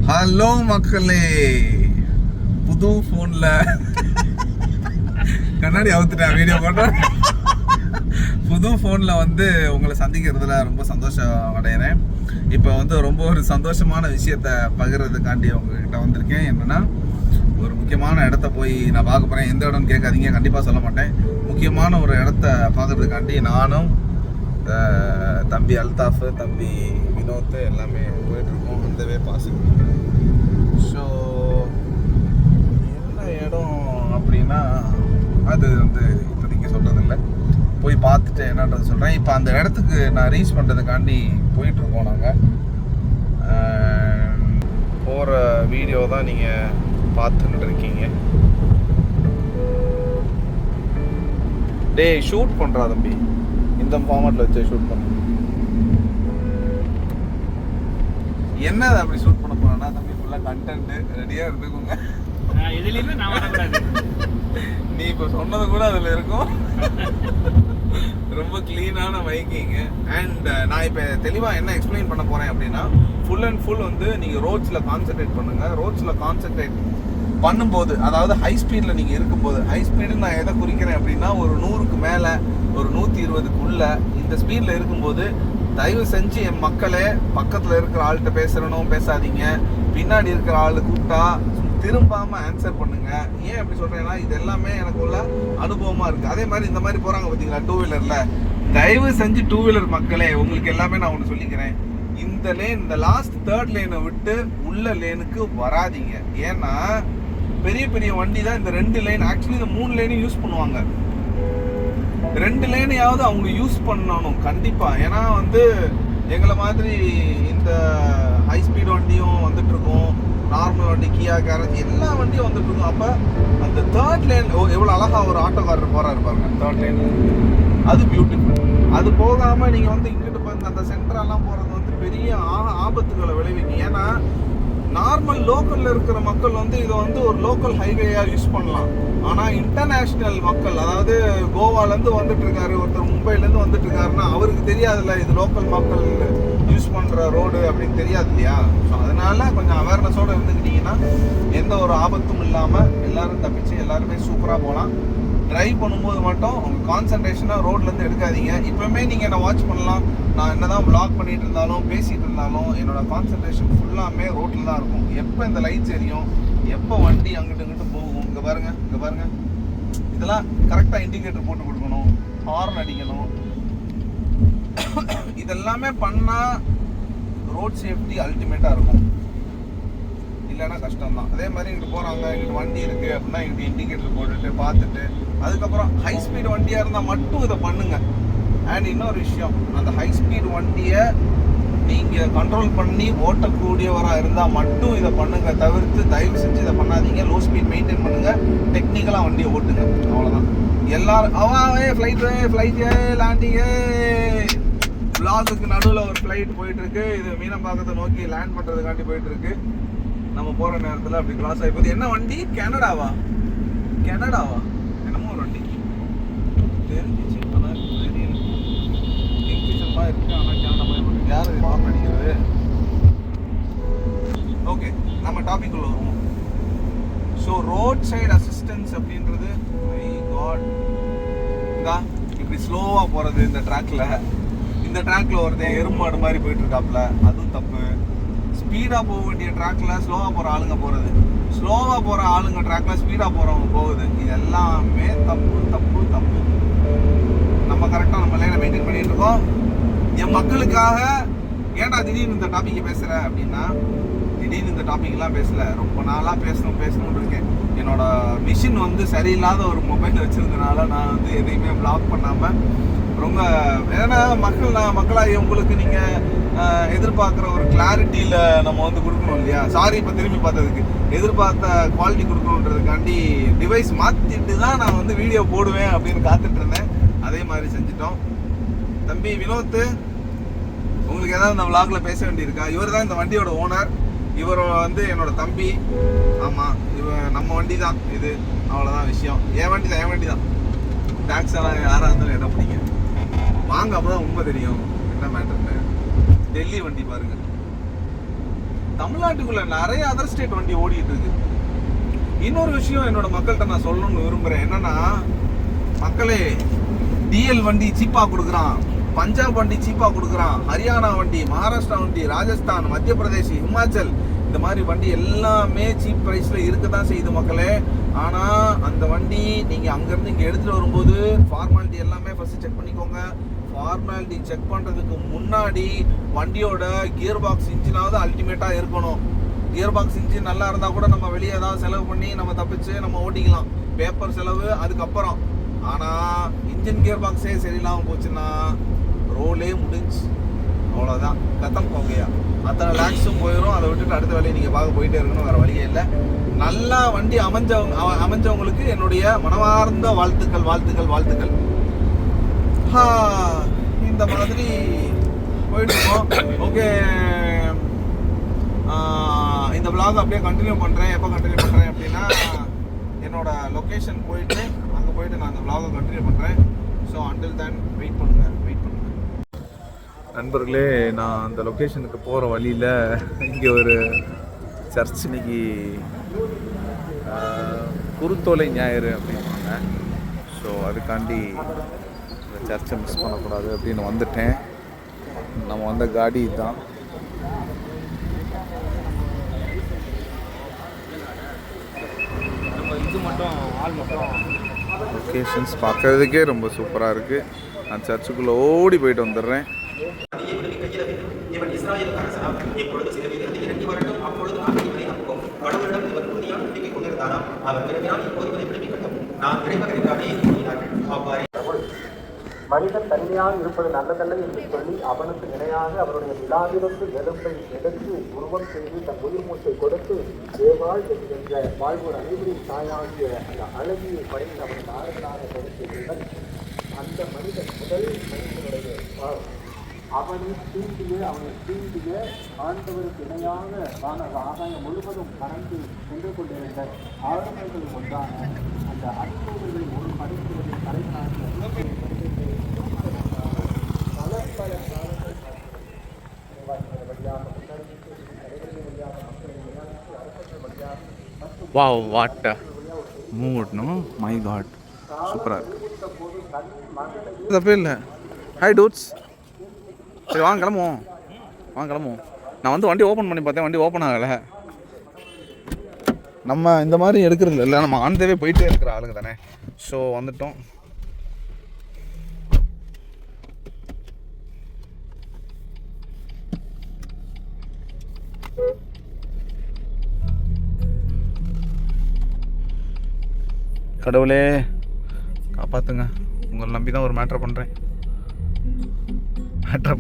Hello மக்களே, புது போன்ல கண்ணாடி அவுத்துட்டேன் வீடியோ போட்டேன். புது போன்ல வந்து உங்களை சந்திக்கிறதுல ரொம்ப சந்தோஷம் அடைகிறேன். இப்போ வந்து ரொம்ப ஒரு சந்தோஷமான விஷயத்த பகிர்றதுக்காண்டி உங்ககிட்ட வந்திருக்கேன். என்னன்னா, ஒரு முக்கியமான இடத்த போய் நான் பார்க்க போறேன். எந்த இடம்னு கேட்காதீங்க, கண்டிப்பா சொல்ல மாட்டேன். முக்கியமான ஒரு இடத்த பார்க்கறதுக்காண்டி நானும் தம்பி அல்தாஃப், தம்பி வினோத் எல்லாமே போயிட்டுருக்கோம். அந்தவே பாசிங். ஸோ என்ன இடம் அப்படின்னா அது வந்து இப்போதைக்கு சொல்கிறதில்ல, போய் பார்த்துட்டு என்னன்றது சொல்கிறேன். இப்போ அந்த இடத்துக்கு நான் ரீச் பண்ணுறதுக்காண்டி போயிட்டுருக்கோம். நாங்கள் போகிற வீடியோ தான் நீங்கள் பார்த்துட்டு இருக்கீங்க. டே ஷூட் பண்ணுறா தம்பி, இந்த ஃபார்மேட்டில் வச்சு ஷூட் பண்ண. என்ன அப்படி ஷூட் பண்ண போறேன்னா தம்பி, ஃபுல்லாக கண்டென்ட் ரெடியாக இருந்துக்கோங்க. எதுலையுமே நான் வரக்கூடாது. நீ இப்போ சொன்னது கூட அதில் இருக்கும். ரொம்ப க்ளீனான மைக்கிங். அண்ட் நான் இப்போ தெளிவாக என்ன எக்ஸ்பிளைன் பண்ண போகிறேன் அப்படின்னா, ஃபுல் அண்ட் ஃபுல் வந்து நீங்கள் ரோட்ஸில் கான்சென்ட்ரேட் பண்ணுங்கள். ரோட்ஸில் கான்சென்ட்ரேட் பண்ணும்போது, அதாவது ஹை ஸ்பீடில் நீங்கள் இருக்கும்போது, ஹை ஸ்பீடுன்னு நான் எதை குறிக்கிறேன் அப்படின்னா, ஒரு 100க்கு மேலே, ஒரு 120க்குள்ள இந்த ஸ்பீடில் இருக்கும்போது தயவு செஞ்சு என் மக்களே, பக்கத்தில் இருக்கிற ஆள்கிட்ட பேசுகிறனும் பேசாதீங்க. பின்னாடி இருக்கிற ஆள் கூப்பிட்டா திரும்பாமல் ஆன்சர் பண்ணுங்க. ஏன் அப்படி சொல்கிறேன்னா, இது எல்லாமே எனக்கு உள்ள அனுபவமாக இருக்குது. அதே மாதிரி இந்த மாதிரி போகிறாங்க பார்த்தீங்களா டூ வீலரில், தயவு செஞ்சு டூ வீலர் மக்களே உங்களுக்கு எல்லாமே நான் ஒன்று சொல்லிக்கிறேன். இந்த லேன், இந்த லாஸ்ட் தேர்ட் லேனை விட்டு உள்ள லேனுக்கு வராதிங்க. ஏன்னா பெரிய பெரிய வண்டி தான் இந்த 2 லேன், ஆக்சுவலி இந்த 3 லேனையும் யூஸ் பண்ணுவாங்க. 2 லேனையாவது அவங்க யூஸ் பண்ணணும் கண்டிப்பா. ஏன்னா வந்து எங்களை மாதிரி இந்த ஹை ஸ்பீட் வண்டியும் வந்துட்டு இருக்கும், நார்மல் வண்டி, கியா, கேரேஜ் எல்லா வண்டியும் வந்துட்டு இருக்கும். அப்ப அந்த தேர்ட் லேன் எவ்வளவு அழகா ஒரு ஆட்டோக்காரர் போறாரு பாருங்க, தேர்ட் லேன், அது பியூட்டிஃபுல். அது போகாம நீங்க வந்து இங்கிட்டு போய் அந்த சென்டரெல்லாம் போறது வந்து பெரிய ஆபத்துகளை விளைவிக்கும். ஏன்னா நார்மல் லோக்கல்ல இருக்கிற மக்கள் வந்து இதை வந்து ஒரு லோக்கல் ஹைவேயா யூஸ் பண்ணலாம். ஆனா இன்டர்நேஷனல் மக்கள், அதாவது கோவாலேருந்து வந்துட்டு இருக்காரு ஒருத்தர், மும்பைலேருந்து வந்துட்டு இருக்காருன்னா அவருக்கு தெரியாதுல்ல இது லோக்கல் மக்கள் யூஸ் பண்ற ரோடு அப்படின்னு தெரியாது இல்லையா? ஸோ அதனால கொஞ்சம் அவேர்னஸோட இருந்துக்கிட்டீங்கன்னா எந்த ஒரு ஆபத்தும் இல்லாம எல்லாரும் தப்பிச்சு எல்லாருமே சூப்பரா போகலாம். டிரைவ் பண்ணும்போது மட்டும் உங்க கான்சன்ட்ரேஷனாக ரோட்லேருந்து எடுக்காதீங்க. இப்போவுமே நீங்கள் என்ன வாட்ச் பண்ணலாம், நான் என்னதான் வ்ளாக் பண்ணிட்டு இருந்தாலும் பேசிகிட்டு இருந்தாலும் என்னோட கான்சன்ட்ரேஷன் ஃபுல்லாமே ரோட்டில் தான் இருக்கும். எப்போ இந்த லைட்ஸ் எரியும், எப்போ வண்டி அங்கிட்டு இங்கிட்டு போகும், இங்கே பாருங்க, இங்கே பாருங்க, இதெல்லாம் கரெக்டாக இண்டிகேட்டர் போட்டு கொடுக்கணும், ஹார்ன் அடிக்கணும். இதெல்லாமே பண்ணால் ரோட் சேஃப்டி அல்டிமேட்டாக இருக்கும். இல்லைன்னா கஷ்டம் தான். அதே மாதிரி இங்கிட்டு போகிறாங்க, இங்கிட்டு வண்டி இருக்குது அப்படின்னா இங்கிட்டு இண்டிகேட்டர் போட்டுட்டு பார்த்துட்டு, அதுக்கப்புறம் ஹை ஸ்பீடு வண்டியாக இருந்தால் மட்டும் இதை பண்ணுங்க. அண்ட் இன்னொரு விஷயம், அந்த ஹை ஸ்பீடு வண்டியை நீங்கள் கண்ட்ரோல் பண்ணி ஓட்டக்கூடியவராக இருந்தால் மட்டும் இதை பண்ணுங்க. தவிர்த்து தயவு செஞ்சு இதை பண்ணாதீங்க. லோ ஸ்பீட் மெயின்டைன் பண்ணுங்க, டெக்னிக்கலாக வண்டியை ஓட்டுங்க, அவ்வளோதான். எல்லாரும் அவாவே ஃப்ளைட்டு லேண்டிங்கே விளாகுக்கு நடுவில் ஒரு ஃப்ளைட் போயிட்டு இருக்கு. இது மீனம்பாக்கத்தை நோக்கி லேண்ட் பண்ணுறதுக்காண்டி போயிட்டு இருக்கு. நம்ம போகிற நேரத்தில் அப்படி கிராஸ் ஆகி போகுது. என்ன வண்டி? கனடாவா என்னமோ ஒரு வண்டி தெரிஞ்சிச்சு, ஆனால் தெரியல. கிங்ஃபிஷர்லாம் இருக்கு, ஆனால் கனடா மாதிரி யார் ஹார்ன் அடிக்கிறது? ஓகே, நம்ம டாபிக் உள்ள வருவோம். ஸோ ரோட் சைடு அசிஸ்டன்ஸ் அப்படின்றது, மை காட், இதா இப்படி ஸ்லோவாக போகிறது இந்த ட்ராக்ல ஒருத்தன் எறும்பாடு மாதிரி போயிட்டு இருக்காப்புல, அதுவும் தப்பு. ஸ்பீடாக போக வேண்டிய ட்ராக்ல ஸ்லோவாக போகிற ஆளுங்க போகிறது, ஸ்லோவாக போகிற ஆளுங்க ட்ராக்ல ஸ்பீடாக போகிறவங்க போகுது. இது எல்லாமே தப்பு தப்பு தப்பு. நம்ம கரெக்டாக நம்ம லைனை மெயின்டைன் பண்ணிட்டு இருக்கோம். என் மக்களுக்காக ஏன்டா திடீர்னு இந்த டாப்பிக்கை பேசுகிற அப்படின்னா, திடீர்னு இந்த டாப்பிக்லாம் பேசல, ரொம்ப நாளாக பேசணும்னு இருக்கேன். என்னோட மிஷின் வந்து சரியில்லாத ஒரு மொபைல் வச்சுருந்தனால நான் வந்து எதையுமே பிளாக் பண்ணாமல் ரொம்ப, ஏன்னா மக்களாக உங்களுக்கு நீங்கள் எதிர்பார்க்குற ஒரு கிளாரிட்டியில் நம்ம வந்து கொடுக்கணும் இல்லையா? சாரி, இப்போ திரும்பி பார்த்ததுக்கு எதிர்பார்த்த குவாலிட்டி கொடுக்கணுன்றதுக்காண்டி டிவைஸ் மாற்றிட்டு தான் நான் வந்து வீடியோ போடுவேன் அப்படின்னு காத்துட்டு இருந்தேன். அதே மாதிரி செஞ்சுட்டோம். தம்பி வினோத், உங்களுக்கு ஏதாவது இந்த விளாக்ல பேச வேண்டியிருக்கா? இவர் தான் இந்த வண்டியோட ஓனர். இவர் வந்து என்னோட தம்பி. ஆமாம், நம்ம வண்டி தான் இது, அவ்வளோதான் விஷயம். என் வண்டி தான். டேக்ஸ் எல்லாம் யாராக இருந்தாலும் இடம் பிடிங்க வாங்க, அப்போ தான் உண்மை தெரியும் என்ன மேட்டர்னு. டெல்லி வண்டி பாருங்க, தமிழ்நாட்டுக்குள்ள நிறைய அதர் ஸ்டேட் வண்டி ஓடிட்டு இருக்கு. இன்னொரு விஷயம் என்னோட மக்கள்கிட்ட நான் சொல்லணும்னு விரும்புறேன். என்னன்னா, மக்களே, டிஎல் வண்டி சீப்பா கொடுக்குறான், பஞ்சாப் வண்டி சீப்பா கொடுக்குறான், ஹரியானா வண்டி, மகாராஷ்டிரா வண்டி, ராஜஸ்தான், மத்திய பிரதேஷ், ஹிமாச்சல், இந்த மாதிரி வண்டி எல்லாமே சீப் ப்ரைஸ்ல இருக்க தான் செய்யுது மக்களே. ஆனால் அந்த வண்டி நீங்கள் அங்கேருந்து இங்கே எடுத்துகிட்டு வரும்போது ஃபார்மாலிட்டி எல்லாமே ஃபஸ்ட்டு செக் பண்ணிக்கோங்க. ஃபார்மாலிட்டி செக் பண்ணுறதுக்கு முன்னாடி வண்டியோட கியர் பாக்ஸ் இன்ஜினாவது அல்டிமேட்டாக இருக்கணும். கியர் பாக்ஸ் இன்ஜின் நல்லா இருந்தால் கூட நம்ம வெளியே ஏதாவது செலவு பண்ணி நம்ம தப்பிச்சு நம்ம ஓட்டிக்கலாம், பேப்பர் செலவு அதுக்கப்புறம். ஆனால் இன்ஜின் கியர் பாக்ஸே சரியில்லாமல் போச்சுன்னா ரோலே முடிஞ்சு, அவ்வளோதான், கத்தம் போகையா, அத்தனை லேக்ஸும் போயிடும். அதை விட்டுட்டு அடுத்த வேலையை நீங்கள் பார்க்க போயிட்டே இருக்கணும், வேறு வழியே இல்லை. நல்லா வண்டி அமைஞ்சவங்களுக்கு என்னுடைய மனமார்ந்த வாழ்த்துக்கள் வாழ்த்துக்கள் வாழ்த்துக்கள். இந்த மாதிரி போயிட்டு இருக்கோம். ஓகே, இந்த vlog அப்படியே கண்டினியூ பண்ணுறேன். எப்போ கண்டினியூ பண்ணுறேன் அப்படின்னா, என்னோட லொக்கேஷன் போயிட்டு அங்கே போயிட்டு நான் அந்த vlog-ஐ கண்டினியூ பண்ணுறேன். ஸோ அண்டில் தென் வெயிட் பண்ணுங்கள். நண்பர்களே, நான் அந்த லொக்கேஷனுக்கு போகிற வழியில் இங்கே ஒரு சர்ச், இன்னைக்கு குருத்தோலை ஞாயிறு அப்படின்வாங்க. ஸோ அதுக்காண்டி இந்த சர்ச்சை மிஸ் பண்ணக்கூடாது அப்படின்னு வந்துட்டேன். நம்ம வந்த காடி தான். இது மட்டும் ஆள் மட்டும் லொக்கேஷன்ஸ் பார்க்கறதுக்கே ரொம்ப சூப்பராக இருக்குது. நான் சர்ச்சுக்குள்ளே ஓடி போயிட்டு வந்துடுறேன். மனிதன் தனிமையாக இருப்பது நல்லதல்ல என்று சொல்லி அவனுக்கு இணையாக அவருடைய விழாவிலிருந்து எலும்பை எடுத்து உருவம் செய்து தன் உயிர் மூச்சை கொடுத்து தேவாள் என்கின்ற வாழ்வோர் அனைவரின் தாயாகிய அந்த அழகியை படைத்து அவன் ஆறுதலாக கொடுத்தீர்கள். அந்த மனிதன் முதல் மனிதனுடைய அவனை தீண்டிய ஆண்டவருக்கு இணையாக ஆகாயம் முழுவதும் பறந்து சென்று கொண்டிருந்த ஆளுநர்கள் ஒன்றான அந்த அனுபவங்களில் ஒரு படைப்புகளின் தலைவராக பல காலங்கள் wow, what mood, no my god, சூப்பராக இருக்கு. தப்பே இல்லை. ஹாய் டூட்ஸ், சரி வாங்க கிளம்புவோம். நான் வந்து வண்டி ஓப்பன் பண்ணி பார்த்தேன், வண்டி ஓப்பன் ஆகலை. நம்ம இந்த மாதிரி எடுக்கிறது இல்லை, நம்ம ஆன் தேவே போயிட்டே இருக்கிற ஆளுங்க தானே. ஸோ வந்துட்டோம். கடவுளே காப்பாற்றுங்க, உங்களை நம்பி தான் ஒரு மேட்ரை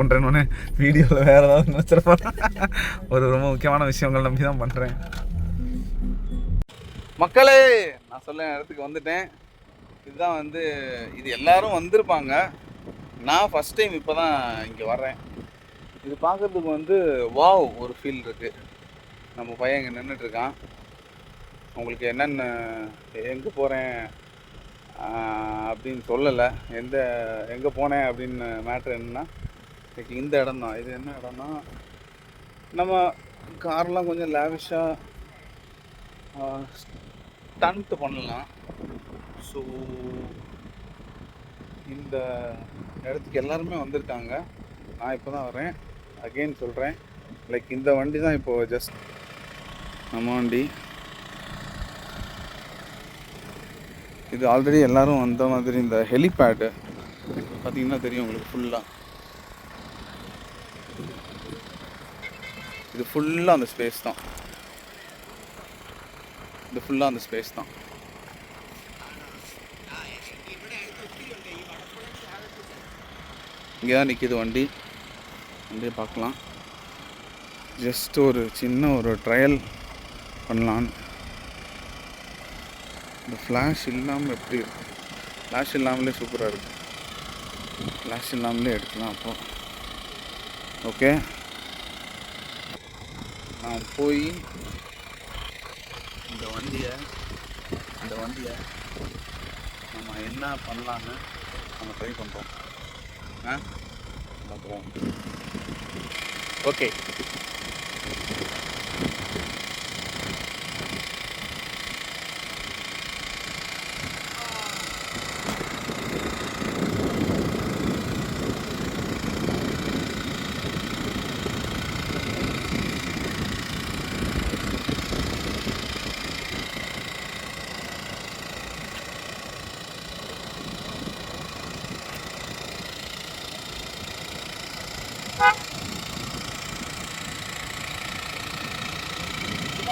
பண்ணுறேன்னு வீடியோவில் வேறு ஏதாவது நினச்சிருப்பேன். ஒரு ரொம்ப முக்கியமான விஷயங்கள் நம்பி தான் பண்ணுறேன். மக்களே, நான் சொல்ல இடத்துக்கு வந்துட்டேன். இதுதான் வந்து, இது எல்லாரும் வந்திருப்பாங்க. நான் ஃபஸ்ட் டைம் இப்போ தான் இங்கே வர்றேன். இது பார்க்குறதுக்கு வந்து வாவ் ஒரு ஃபீல் இருக்குது. நம்ம பையன் இங்கே நின்றுட்டுருக்கான். உங்களுக்கு என்னென்ன எங்கே போகிறேன் அப்படின்னு சொல்லலை, எங்கே போனேன் அப்படின்னு மேட்ரு என்னென்னா, இந்த இடம் தான். இது என்ன இடம்னா, நம்ம கார்லாம் கொஞ்சம் லேவிஷாக ஸ்டண்ட் பண்ணலாம். ஸோ இந்த இடத்துக்கு எல்லாருமே வந்திருக்காங்க. நான் இப்போ தான் வரேன். அகெயின் சொல்கிறேன், லைக் இந்த வண்டி தான் இப்போது ஜஸ்ட் நம்ம வண்டி. இது ஆல்ரெடி எல்லோரும் வந்த மாதிரி. இந்த ஹெலிபேடு பார்த்திங்கன்னா தெரியும் உங்களுக்கு. இது ஃபுல்லாக அந்த ஸ்பேஸ் தான். இங்கே தான் நிற்கிது வண்டி. வண்டியை பார்க்கலாம். ஜஸ்ட் ஒரு சின்ன ஒரு ட்ரையல் பண்ணலான்னு. இந்த ஃப்ளாஷ் இல்லாமல் எப்படி இருக்கும்? ஃப்ளாஷ் இல்லாமலே சூப்பராக இருக்கும். ஃப்ளாஷ் இல்லாமலே எடுக்கலாம். அப்போ ஓகே, நான் போய் இந்த வண்டியை நம்ம என்ன பண்ணலான்னு நம்ம ட்ரை பண்ணுறோம். பார்க்குறோம். ஓகே.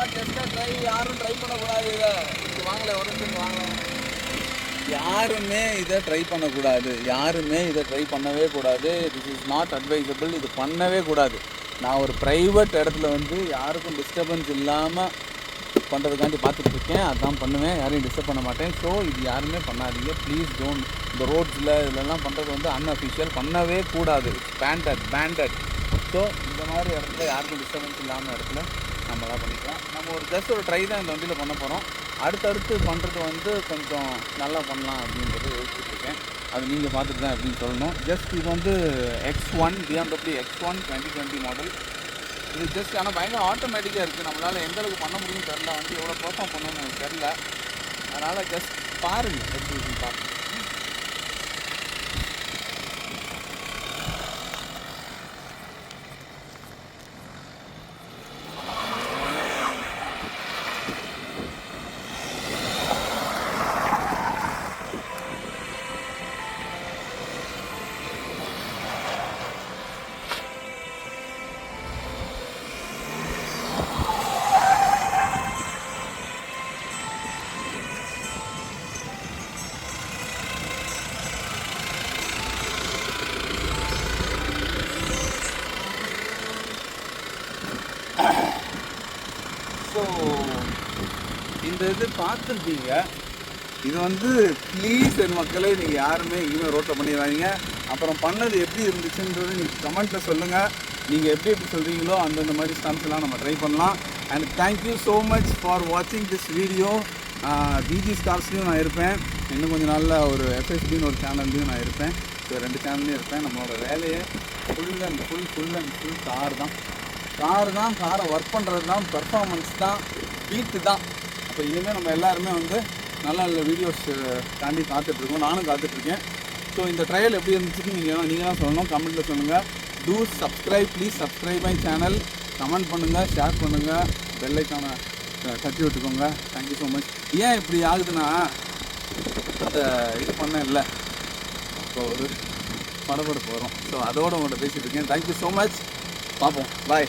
சும்மா டெஸ்ட்டாக ட்ரை யாரும் ட்ரை பண்ணக்கூடாது இதை. இது வாங்கலை ஒரு நிமிஷம் வாங்கலை. யாருமே இதை ட்ரை பண்ணக்கூடாது, யாருமே இதை ட்ரை பண்ணவே கூடாது. This is not advisable. இது பண்ணவே கூடாது. நான் ஒரு ப்ரைவேட் இடத்துல வந்து யாருக்கும் டிஸ்டர்பன்ஸ் இல்லாமல் பண்ணுறதுக்காண்டி பார்த்துட்டு இருக்கேன். அதான் பண்ணுவேன், யாரையும் டிஸ்டர்ப் பண்ண மாட்டேன். ஸோ இது யாருமே பண்ணாதீங்க ப்ளீஸ். டோன்ட். இந்த ரோட்ஸில் இதெல்லாம் பண்ணுறது வந்து அன்அஃபிஷியல், பண்ணவே கூடாது. It's banded. ஸோ இந்த மாதிரி இடத்துல யாருக்கும் டிஸ்டர்பன்ஸ் இல்லாமல் இடத்துல நம்மளாம் பண்ணிக்கலாம். நம்ம ஒரு ஜஸ்ட் ஒரு ட்ரை தான் இந்த வண்டியில் பண்ண போகிறோம். அடுத்தடுத்து பண்ணுறது வந்து கொஞ்சம் நல்லா பண்ணலாம் அப்படின்றத யோசிச்சுட்ருக்கேன். அது நீங்கள் பார்த்துட்டு தான் எப்படின்னு சொல்லணும். ஜஸ்ட் இது வந்து X1 BMW X1 2020 மாடல். இது ஜஸ்ட் ஆனால் பயங்கர ஆட்டோமேட்டிக்காக இருக்குது. நம்மளால் எந்த அளவுக்கு பண்ண முடியும்னு தெரில, வந்து எவ்வளோ பெர்ஃபார்ம் பண்ணணும்னு எனக்கு தெரில. அதனால் ஜஸ்ட் பாருங்கள் எப்படி இருக்குன்னு பாருங்கள். ஸோ இந்த இது பார்த்துருப்பீங்க. இது வந்து ப்ளீஸ் என் மக்களே, நீங்கள் யாருமே இனிமேல் ரோட்டில் பண்ணிடுறாங்க. அப்புறம் பண்ணது எப்படி இருந்துச்சுன்றது நீங்கள் கமெண்ட்டில் சொல்லுங்கள். நீங்கள் எப்படி சொல்கிறீங்களோ அந்தந்த மாதிரி ஸ்டம்ப்ஸ்லாம் நம்ம ட்ரை பண்ணலாம். And thank you so much for வாட்சிங் திஸ் வீடியோ. டிஜிஸ் கார்ஸ்லையும் நான் இருப்பேன். இன்னும் கொஞ்சம் நாளில் ஒரு FSBன்னு ஒரு சேனல்லையும் நான் இருப்பேன். ஸோ 2 சேனல்லையும் இருப்பேன். நம்மளோட வேலையை ஃபுல் அண்ட் ஃபுல் கார் தான். காரை ஒர்க் பண்ணுறது தான், பெர்ஃபார்மன்ஸ் தான், பீட்டு தான். அப்போ இனிமேல் நம்ம எல்லாருமே வந்து நல்ல நல்ல வீடியோஸ் தாண்டி காத்துட்ருக்கோம். நானும் காத்துட்ருக்கேன். ஸோ இந்த ட்ரையல் எப்படி இருந்துச்சுன்னு நீங்கள் தான் சொல்லணும். கமெண்ட்டில் சொல்லுங்கள். Two subscribe, please subscribe my channel. Comment பண்ணுங்கள், ஷேர் பண்ணுங்கள், பெல் ஐக்கானை தட்டி விட்டுக்கோங்க. Thank you so much. ஏன் இப்படி ஆகுதுன்னா, அந்த இது பண்ண இல்லை, இப்போ ஒரு படப்படப்பு வரும். ஸோ அதோடு உங்கள்கிட்ட பேசிகிட்டு இருக்கேன். Thank you so much. பார்ப்போம். பாய்.